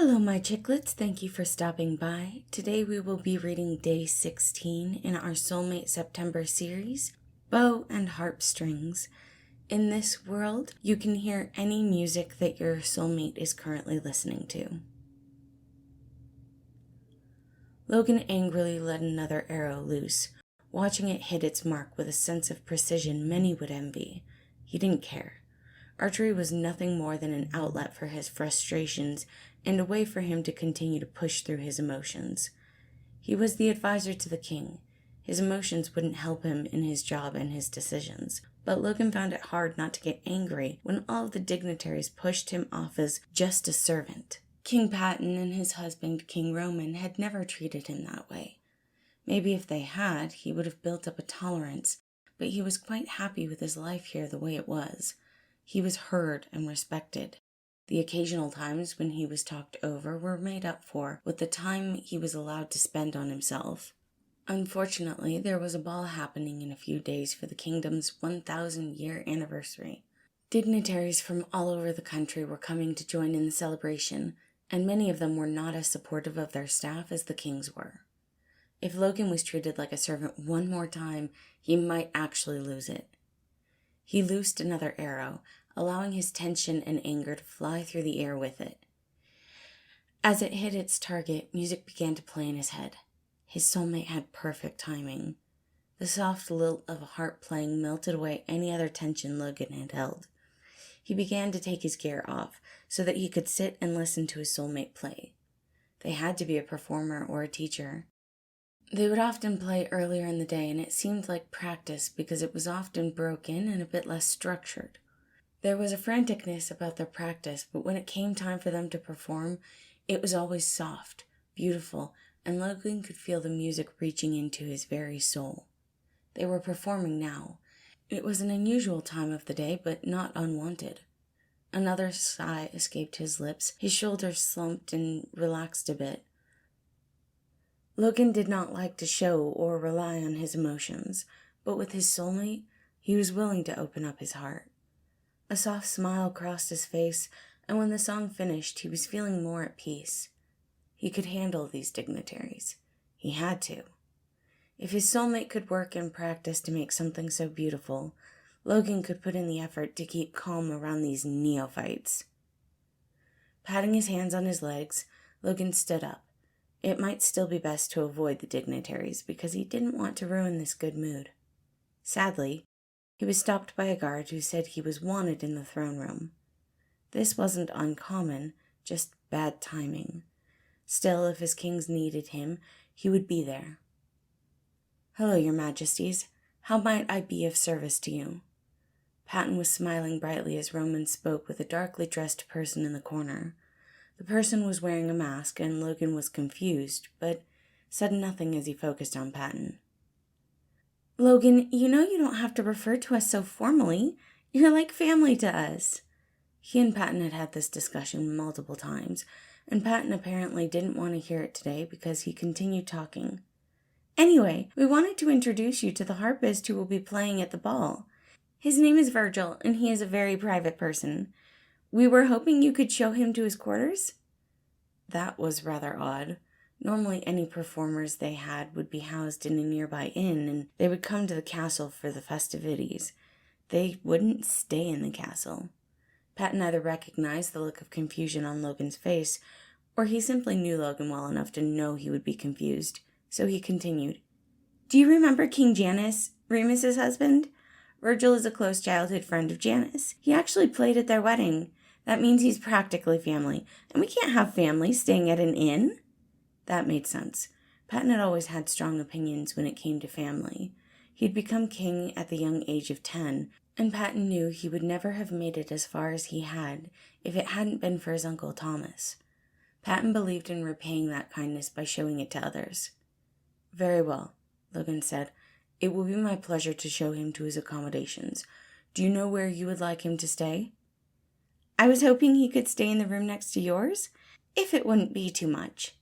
Hello my chicklets, thank you for stopping by. Today we will be reading day 16 in our Soulmate September series, Bow and Harp Strings. In this world, you can hear any music that your soulmate is currently listening to. Logan angrily let another arrow loose, watching it hit its mark with a sense of precision many would envy. He didn't care. Archery was nothing more than an outlet for his frustrations and a way for him to continue to push through his emotions. He was the advisor to the king. His emotions wouldn't help him in his job and his decisions, but Logan found it hard not to get angry when all of the dignitaries pushed him off as just a servant. King Patton and his husband, King Roman, had never treated him that way. Maybe if they had, he would have built up a tolerance, but he was quite happy with his life here the way it was. He was heard and respected. The occasional times when he was talked over were made up for with the time he was allowed to spend on himself. Unfortunately, there was a ball happening in a few days for the kingdom's 1,000-year anniversary. Dignitaries from all over the country were coming to join in the celebration, and many of them were not as supportive of their staff as the kings were. If Logan was treated like a servant one more time, he might actually lose it. He loosed another arrow, allowing his tension and anger to fly through the air with it. As it hit its target, music began to play in his head. His soulmate had perfect timing. The soft lilt of a harp playing melted away any other tension Logan had held. He began to take his gear off so that he could sit and listen to his soulmate play. They had to be a performer or a teacher. They would often play earlier in the day, and it seemed like practice because it was often broken and a bit less structured. There was a franticness about their practice, but when it came time for them to perform, it was always soft, beautiful, and Logan could feel the music reaching into his very soul. They were performing now. It was an unusual time of the day, but not unwanted. Another sigh escaped his lips. His shoulders slumped and relaxed a bit. Logan did not like to show or rely on his emotions, but with his soulmate, he was willing to open up his heart. A soft smile crossed his face, and when the song finished, he was feeling more at peace. He could handle these dignitaries. He had to. If his soulmate could work and practice to make something so beautiful, Logan could put in the effort to keep calm around these neophytes. Patting his hands on his legs, Logan stood up. It might still be best to avoid the dignitaries because he didn't want to ruin this good mood. Sadly, he was stopped by a guard who said he was wanted in the throne room. This wasn't uncommon, just bad timing. Still, if his kings needed him, he would be there. "Hello, your majesties. How might I be of service to you?" Patton was smiling brightly as Roman spoke with a darkly dressed person in the corner. The person was wearing a mask, and Logan was confused, but said nothing as he focused on Patton. "Logan, you know you don't have to refer to us so formally. You're like family to us." He and Patton had had this discussion multiple times, and Patton apparently didn't want to hear it today because he continued talking. "Anyway, we wanted to introduce you to the harpist who will be playing at the ball. His name is Virgil, and he is a very private person. We were hoping you could show him to his quarters." That was rather odd. Normally any performers they had would be housed in a nearby inn, and they would come to the castle for the festivities. They wouldn't stay in the castle. Patton either recognized the look of confusion on Logan's face, or he simply knew Logan well enough to know he would be confused, so he continued. "Do you remember King Janus, Remus's husband? Virgil is a close childhood friend of Janus. He actually played at their wedding. That means he's practically family, and we can't have family staying at an inn." That made sense. Patton had always had strong opinions when it came to family. He'd become king at the young age of 10, and Patton knew he would never have made it as far as he had if it hadn't been for his Uncle Thomas. Patton believed in repaying that kindness by showing it to others. "Very well," Logan said. "It will be my pleasure to show him to his accommodations. Do you know where you would like him to stay?" "I was hoping he could stay in the room next to yours, if it wouldn't be too much."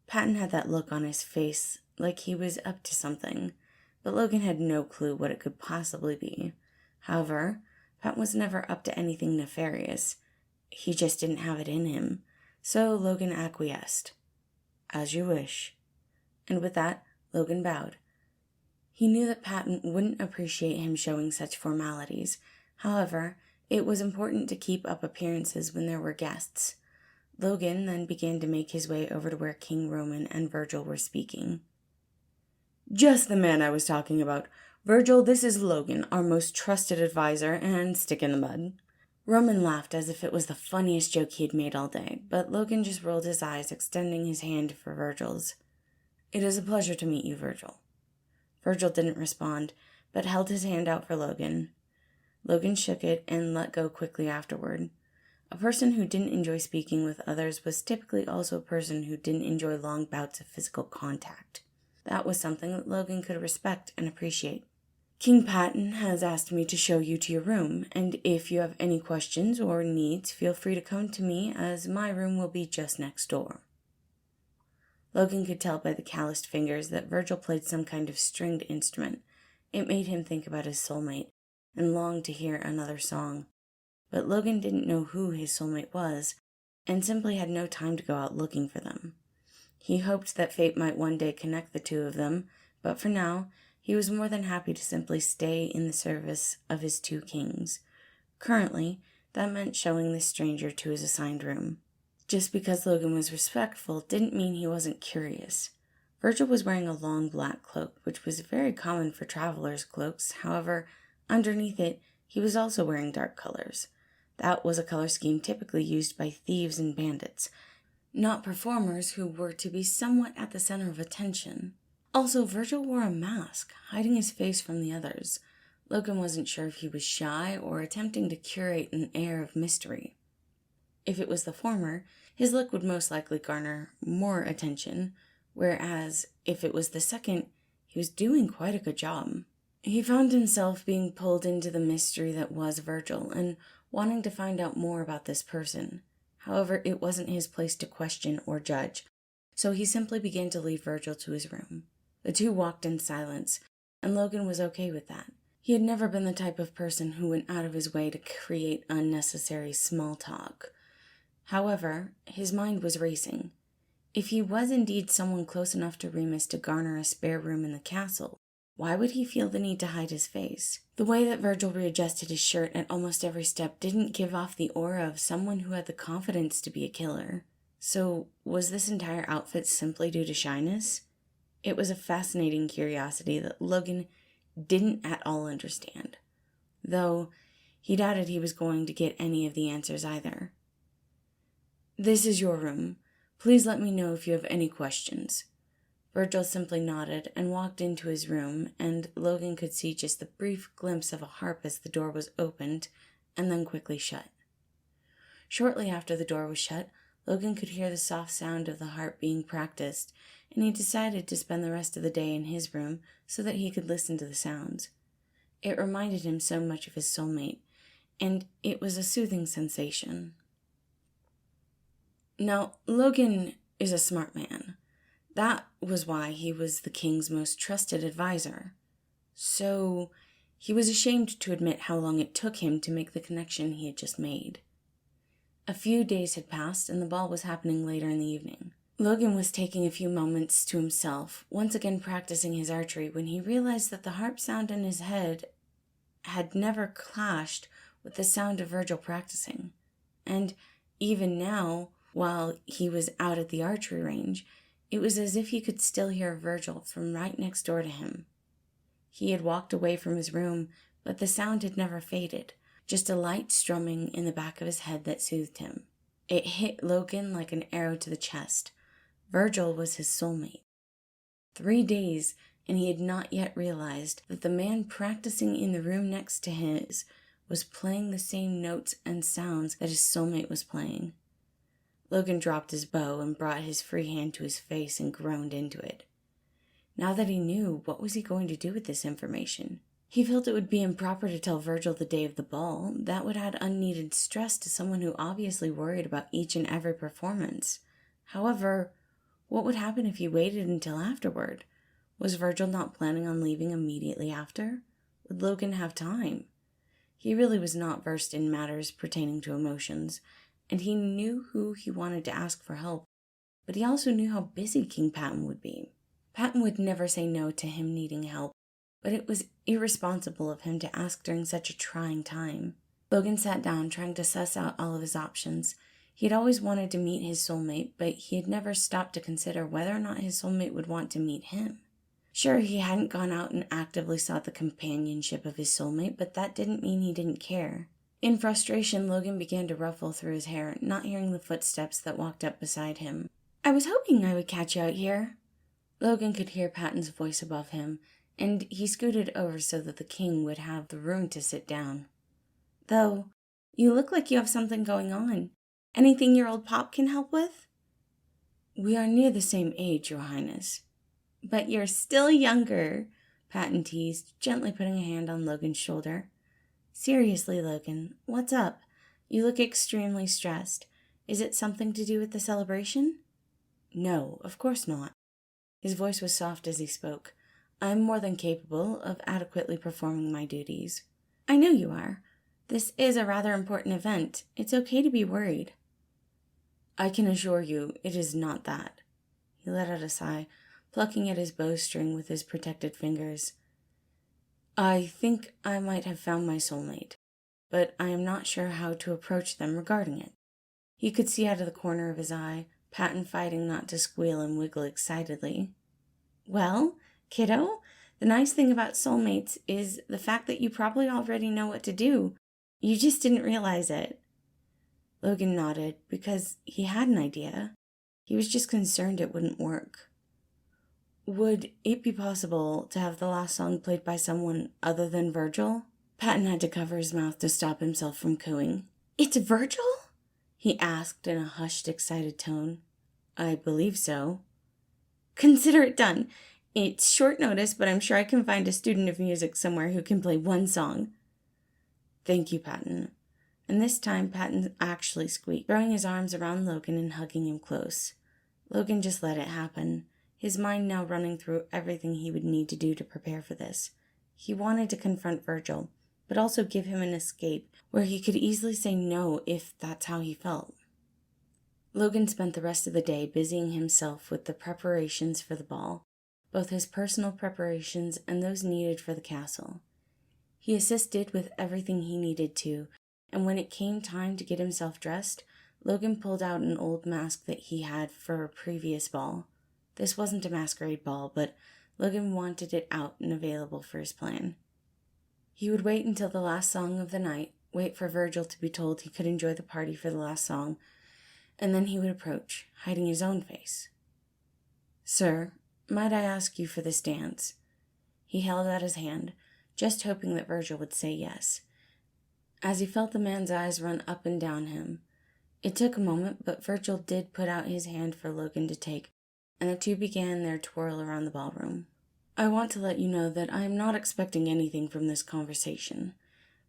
Patton had that look on his face, like he was up to something, but Logan had no clue what it could possibly be. However, Patton was never up to anything nefarious. He just didn't have it in him. so Logan acquiesced. "As you wish." And with that, Logan bowed. He knew that Patton wouldn't appreciate him showing such formalities. However, it was important to keep up appearances when there were guests. Logan then began to make his way over to where King Roman and Virgil were speaking. "Just the man I was talking about. Virgil, this is Logan, our most trusted advisor and stick in the mud." Roman laughed as if it was the funniest joke he had made all day, but Logan just rolled his eyes, extending his hand for Virgil's. "It is a pleasure to meet you, Virgil." Virgil didn't respond, but held his hand out for Logan. Logan shook it and let go quickly afterward. A person who didn't enjoy speaking with others was typically also a person who didn't enjoy long bouts of physical contact. That was something that Logan could respect and appreciate. "King Patton has asked me to show you to your room, and if you have any questions or needs, feel free to come to me, as my room will be just next door." Logan could tell by the calloused fingers that Virgil played some kind of stringed instrument. It made him think about his soulmate, and long to hear another song. But Logan didn't know who his soulmate was, and simply had no time to go out looking for them. He hoped that fate might one day connect the two of them, but for now, he was more than happy to simply stay in the service of his two kings. Currently, that meant showing this stranger to his assigned room. Just because Logan was respectful didn't mean he wasn't curious. Virgil was wearing a long black cloak, which was very common for travelers' cloaks. However, underneath it, he was also wearing dark colors. That was a color scheme typically used by thieves and bandits, not performers who were to be somewhat at the center of attention. Also, Virgil wore a mask, hiding his face from the others. Logan wasn't sure if he was shy or attempting to curate an air of mystery. If it was the former, his look would most likely garner more attention, whereas if it was the second, he was doing quite a good job. He found himself being pulled into the mystery that was Virgil and wanting to find out more about this person. However, it wasn't his place to question or judge, so he simply began to lead Virgil to his room. The two walked in silence, and Logan was okay with that. He had never been the type of person who went out of his way to create unnecessary small talk. However, his mind was racing. If he was indeed someone close enough to Remus to garner a spare room in the castle, why would he feel the need to hide his face? The way that Virgil readjusted his shirt at almost every step didn't give off the aura of someone who had the confidence to be a killer. So, was this entire outfit simply due to shyness? It was a fascinating curiosity that Logan didn't at all understand, though he doubted he was going to get any of the answers either. "This is your room. Please let me know if you have any questions." Virgil simply nodded and walked into his room, and Logan could see just the brief glimpse of a harp as the door was opened and then quickly shut. Shortly after the door was shut, Logan could hear the soft sound of the harp being practiced, and he decided to spend the rest of the day in his room so that he could listen to the sounds. It reminded him so much of his soulmate, and it was a soothing sensation. Now, Logan is a smart man. That was why he was the king's most trusted advisor. So, he was ashamed to admit how long it took him to make the connection he had just made. A few days had passed, and the ball was happening later in the evening. Logan was taking a few moments to himself, once again practicing his archery, when he realized that the harp sound in his head had never clashed with the sound of Virgil practicing. And even now, while he was out at the archery range, it was as if he could still hear Virgil from right next door to him. He had walked away from his room, but the sound had never faded, just a light strumming in the back of his head that soothed him. It hit Logan like an arrow to the chest. Virgil was his soulmate. 3 days, and he had not yet realized that the man practicing in the room next to his was playing the same notes and sounds that his soulmate was playing. Logan dropped his bow and brought his free hand to his face and groaned into it. Now that he knew, what was he going to do with this information? He felt it would be improper to tell Virgil the day of the ball. That would add unneeded stress to someone who obviously worried about each and every performance. However, what would happen if he waited until afterward? Was Virgil not planning on leaving immediately after? Would Logan have time? He really was not versed in matters pertaining to emotions, and he knew who he wanted to ask for help, but he also knew how busy King Patton would be. Patton would never say no to him needing help, but it was irresponsible of him to ask during such a trying time. Logan sat down, trying to suss out all of his options. He had always wanted to meet his soulmate, but he had never stopped to consider whether or not his soulmate would want to meet him. Sure, he hadn't gone out and actively sought the companionship of his soulmate, but that didn't mean he didn't care. In frustration, Logan began to ruffle through his hair, not hearing the footsteps that walked up beside him. "I was hoping I would catch you out here." Logan could hear Patton's voice above him, and he scooted over so that the king would have the room to sit down. "Though, you look like you have something going on. Anything your old pop can help with?" "We are near the same age, Your Highness." "But you're still younger," Patton teased, gently putting a hand on Logan's shoulder. "Seriously, Logan, what's up? You look extremely stressed. Is it something to do with the celebration?" "No, of course not." His voice was soft as he spoke. "I am more than capable of adequately performing my duties." "I know you are. This is a rather important event. It's okay to be worried." "I can assure you it is not that." He let out a sigh, plucking at his bowstring with his protected fingers. "I think I might have found my soulmate, but I am not sure how to approach them regarding it." He could see out of the corner of his eye, Patton fighting not to squeal and wiggle excitedly. "Well, kiddo, the nice thing about soulmates is the fact that you probably already know what to do. You just didn't realize it." Logan nodded, because he had an idea. He was just concerned it wouldn't work. "Would it be possible to have the last song played by someone other than Virgil?" Patton had to cover his mouth to stop himself from cooing. "It's Virgil?" he asked in a hushed, excited tone. "I believe so." "Consider it done. It's short notice, but I'm sure I can find a student of music somewhere who can play one song." "Thank you, Patton." And this time Patton actually squeaked, throwing his arms around Logan and hugging him close. Logan just let it happen, his mind now running through everything he would need to do to prepare for this. He wanted to confront Virgil, but also give him an escape where he could easily say no if that's how he felt. Logan spent the rest of the day busying himself with the preparations for the ball, both his personal preparations and those needed for the castle. He assisted with everything he needed to, and when it came time to get himself dressed, Logan pulled out an old mask that he had for a previous ball. This wasn't a masquerade ball, but Logan wanted it out and available for his plan. He would wait until the last song of the night, wait for Virgil to be told he could enjoy the party for the last song, and then he would approach, hiding his own face. "Sir, might I ask you for this dance?" He held out his hand, just hoping that Virgil would say yes. As he felt the man's eyes run up and down him, it took a moment, but Virgil did put out his hand for Logan to take, and the two began their twirl around the ballroom. "I want to let you know that I am not expecting anything from this conversation,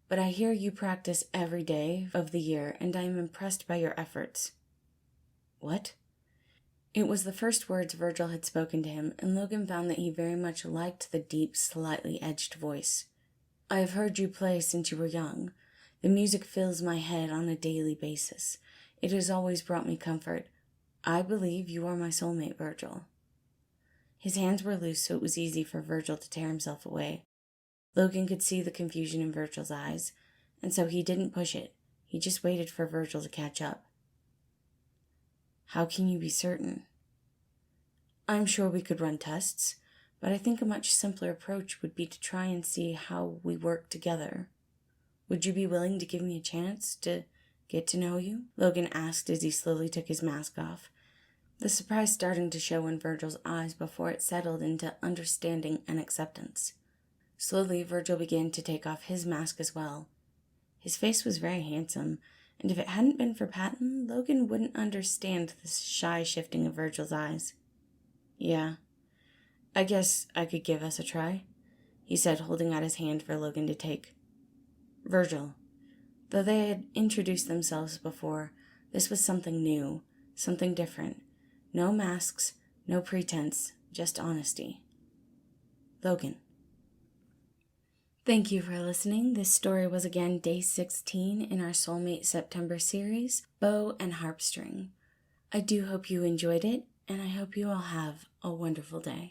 but I hear you practice every day of the year, and I am impressed by your efforts." "What?" It was the first words Virgil had spoken to him, and Logan found that he very much liked the deep, slightly edged voice. "I have heard you play since you were young. The music fills my head on a daily basis. It has always brought me comfort. I believe you are my soulmate, Virgil." His hands were loose, so it was easy for Virgil to tear himself away. Logan could see the confusion in Virgil's eyes, and so he didn't push it. He just waited for Virgil to catch up. "How can you be certain?" "I'm sure we could run tests, but I think a much simpler approach would be to try and see how we work together. Would you be willing to give me a chance to get to know you?" Logan asked as he slowly took his mask off, the surprise starting to show in Virgil's eyes before it settled into understanding and acceptance. Slowly, Virgil began to take off his mask as well. His face was very handsome, and if it hadn't been for Patton, Logan wouldn't understand the shy shifting of Virgil's eyes. "Yeah, I guess I could give us a try," he said, holding out his hand for Logan to take. Virgil. Though they had introduced themselves before, this was something new, something different. No masks, no pretense, just honesty. "Logan." Thank you for listening. This story was again day 16 in our Soulmate September series, Bow and Harp String. I do hope you enjoyed it, and I hope you all have a wonderful day.